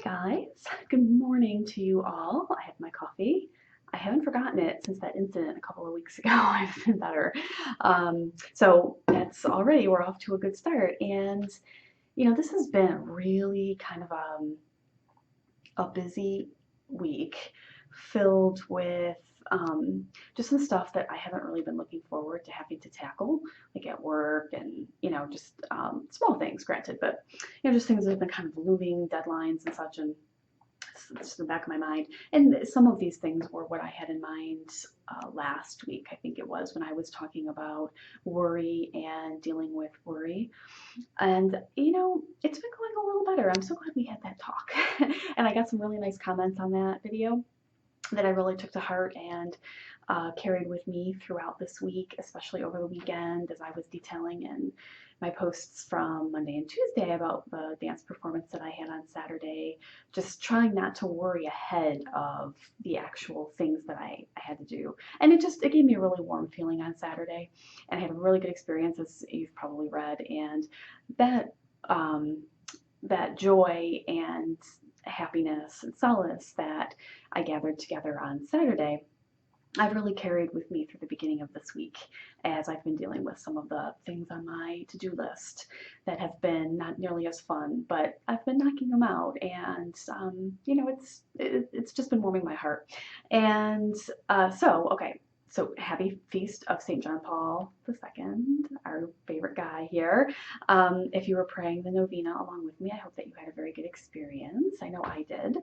Guys, good morning to you all. I have my coffee. I haven't forgotten it since that incident a couple of weeks ago. I've been better. So that's already, we're off to a good start. And, this has been really kind of a busy week filled with just some stuff that I haven't really been looking forward to having to tackle, like at work and, just small things, granted, but, just things that have been kind of looming, deadlines and such, and it's in the back of my mind. And some of these things were what I had in mind last week, I think it was, when I was talking about worry and dealing with worry. And, it's been going a little better. I'm so glad we had that talk. And I got some really nice comments on that video that I really took to heart and carried with me throughout this week, especially over the weekend as I was detailing in my posts from Monday and Tuesday about the dance performance that I had on Saturday, just trying not to worry ahead of the actual things that I had to do. And it gave me a really warm feeling on Saturday, and I had a really good experience, as you've probably read, and that joy and happiness and solace that I gathered together on Saturday, I've really carried with me through the beginning of this week as I've been dealing with some of the things on my to-do list that have been not nearly as fun, but I've been knocking them out, and it's just been warming my heart. And so happy feast of St. John Paul II, our favorite guy here. If you were praying the novena along with me, I hope that you had a very good experience. I know I did.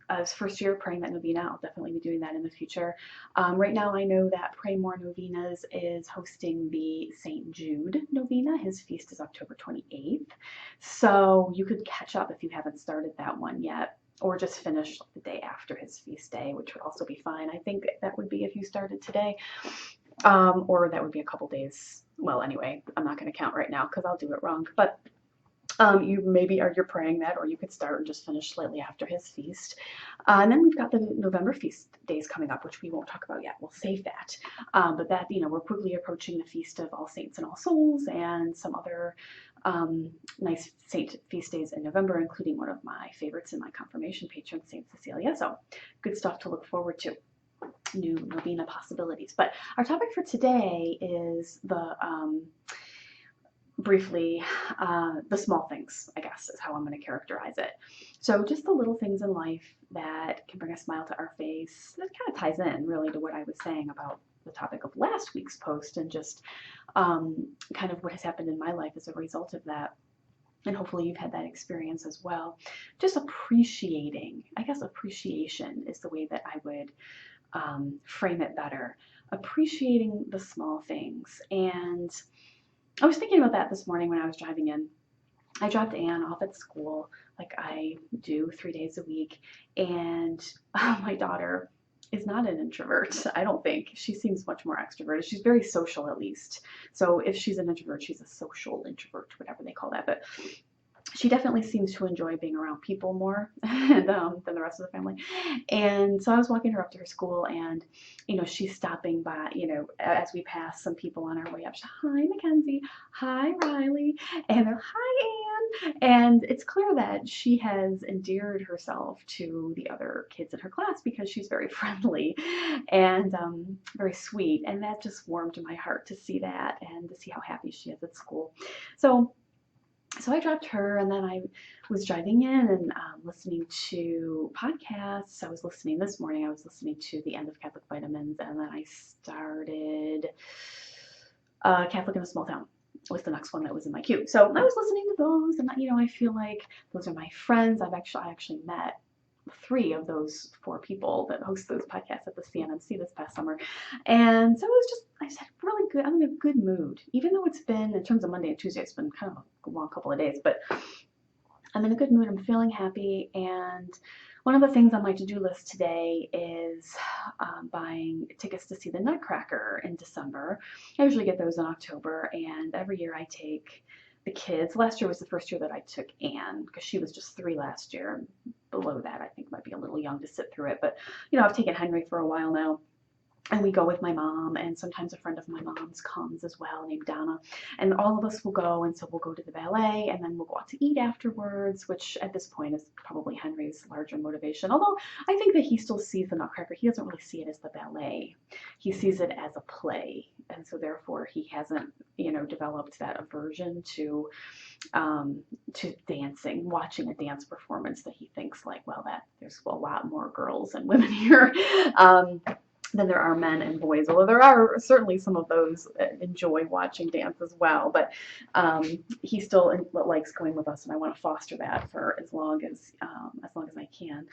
As first year praying that novena, I'll definitely be doing that in the future. Right now I know that Pray More Novenas is hosting the St. Jude novena. His feast is October 28th. So you could catch up if you haven't started that one yet, or just finish the day after his feast day, which would also be fine. I think that would be if you started today, or that would be a couple days. Well, anyway, I'm not going to count right now because I'll do it wrong, but you're praying that, or you could start and just finish slightly after his feast. And then we've got the November feast days coming up, which we won't talk about yet. We'll save that. But that, we're quickly approaching the Feast of All Saints and All Souls and some other nice saint feast days in November, including one of my favorites in my confirmation patron, Saint Cecilia. So good stuff to look forward to. New novena possibilities. But our topic for today is briefly, the small things, I guess, is how I'm going to characterize it. So just the little things in life that can bring a smile to our face. That kind of ties in really to what I was saying about the topic of last week's post, and just kind of what has happened in my life as a result of that. And hopefully you've had that experience as well. Just appreciation is the way that I would frame it better. Appreciating the small things. And I was thinking about that this morning when I was driving in. I dropped Anne off at school like I do 3 days a week, and my daughter is not an introvert, I don't think. She seems much more extroverted. She's very social, at least. So if she's an introvert, she's a social introvert, whatever they call that. But she definitely seems to enjoy being around people more than the rest of the family. And so I was walking her up to her school, and, she's stopping by, as we pass some people on our way up. She's, hi, Mackenzie. Hi, Riley. And they're, hi, Anne. And it's clear that she has endeared herself to the other kids in her class because she's very friendly and very sweet. And that just warmed my heart to see that and to see how happy she is at school. So I dropped her, and then I was driving in and listening to podcasts. I was listening this morning. I was listening to The End of Catholic Vitamins, and then I started Catholic in a Small Town was the next one that was in my queue. So I was listening to those, and I feel like those are my friends. I actually met 3 of those 4 people that host those podcasts at the CNMC this past summer. And so I said, really good. I'm in a good mood, even though it's been, in terms of Monday and Tuesday, it's been kind of a long couple of days, but I'm in a good mood. I'm feeling happy. And one of the things on my to-do list today is buying tickets to see the Nutcracker in December. I usually get those in October, and every year I take the kids. Last year was the first year that I took Anne, because she was just 3 last year. Below that, I think might be a little young to sit through it. But, I've taken Henry for a while now. And we go with my mom, and sometimes a friend of my mom's comes as well, named Donna, and all of us will go. And so we'll go to the ballet, and then we'll go out to eat afterwards, which at this point is probably Henry's larger motivation. Although I think that he still sees the Nutcracker, he doesn't really see it as the ballet. He sees it as a play, and so therefore he hasn't, developed that aversion to dancing, watching a dance performance that he thinks like, well, that there's a lot more girls and women here. Than there are men and boys, although there are certainly some of those that enjoy watching dance as well. But he still likes going with us, and I want to foster that for as long as I can.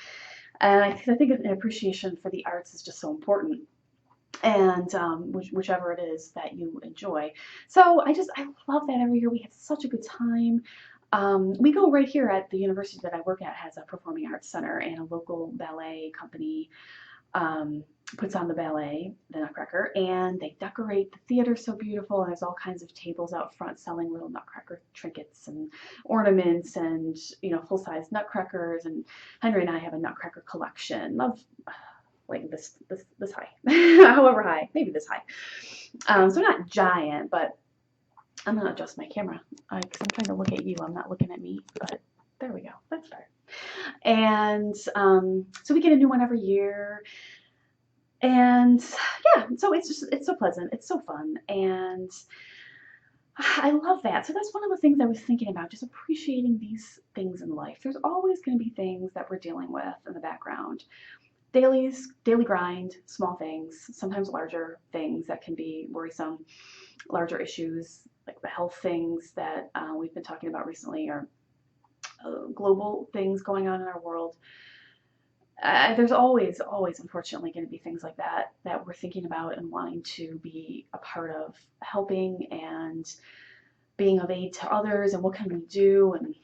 And I think an appreciation for the arts is just so important, and whichever it is that you enjoy. So I love that every year we have such a good time. We go right here at the university that I work at has a performing arts center, and a local ballet company puts on the ballet, the Nutcracker, and they decorate the theater so beautiful. And there's all kinds of tables out front selling little Nutcracker trinkets and ornaments, and full-size Nutcrackers. And Henry and I have a Nutcracker collection of like this high, however high, maybe this high. So not giant, but I'm gonna adjust my camera because I'm trying to look at you. I'm not looking at me, but there we go. That's better. And so we get a new one every year. And yeah, so it's so pleasant, it's so fun, and I love that. So that's one of the things I was thinking about, just appreciating these things in life. There's always going to be things that we're dealing with in the background. Daily grind, small things, sometimes larger things that can be worrisome, larger issues like the health things that we've been talking about recently, or global things going on in our world. There's always, unfortunately, going to be things like that we're thinking about and wanting to be a part of, helping and being of aid to others, and what can we do? And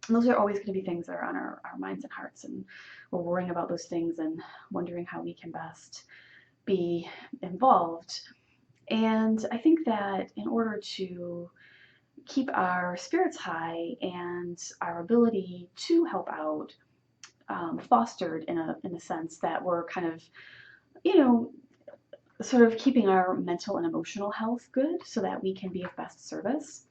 those are always going to be things that are on our minds and hearts, and we're worrying about those things and wondering how we can best be involved. And I think that in order to keep our spirits high and our ability to help out fostered in a sense that we're kind of, sort of keeping our mental and emotional health good so that we can be of best service.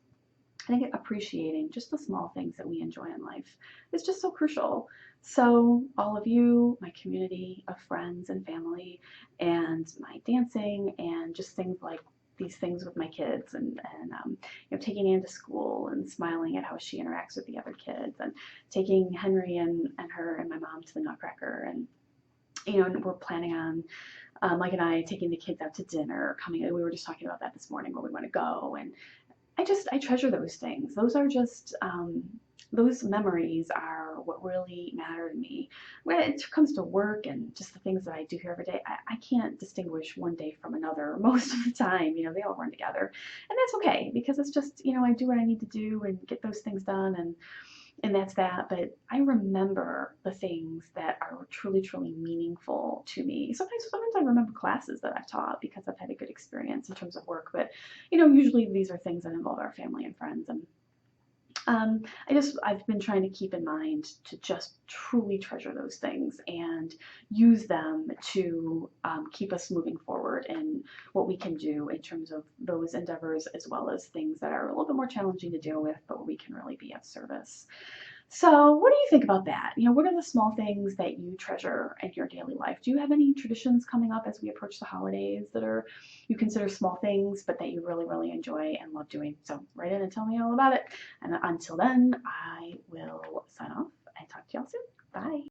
I think appreciating just the small things that we enjoy in life is just so crucial. So all of you, my community of friends and family, and my dancing, and just things like these things with my kids, and taking Anne to school and smiling at how she interacts with the other kids, and taking Henry and her and my mom to the Nutcracker, and and we're planning on Mike and I taking the kids out to dinner. We were just talking about that this morning, where we want to go, and I treasure those things. Those are just those memories are what really matter to me. When it comes to work and just the things that I do here every day, I can't distinguish one day from another most of the time. They all run together, and that's okay, because it's just I do what I need to do and get those things done, and that's that. But I remember the things that are truly, truly meaningful to me. Sometimes I remember classes that I've taught because I've had a good experience in terms of work. But usually these are things that involve our family and friends. And I've been trying to keep in mind to just truly treasure those things and use them to keep us moving forward in what we can do in terms of those endeavors, as well as things that are a little bit more challenging to deal with, but where we can really be of service. So what do you think about that? What are the small things that you treasure in your daily life? Do you have any traditions coming up as we approach the holidays that you consider small things, but that you really, really enjoy and love doing? So write in and tell me all about it. And until then, I will sign off and talk to y'all soon. Bye.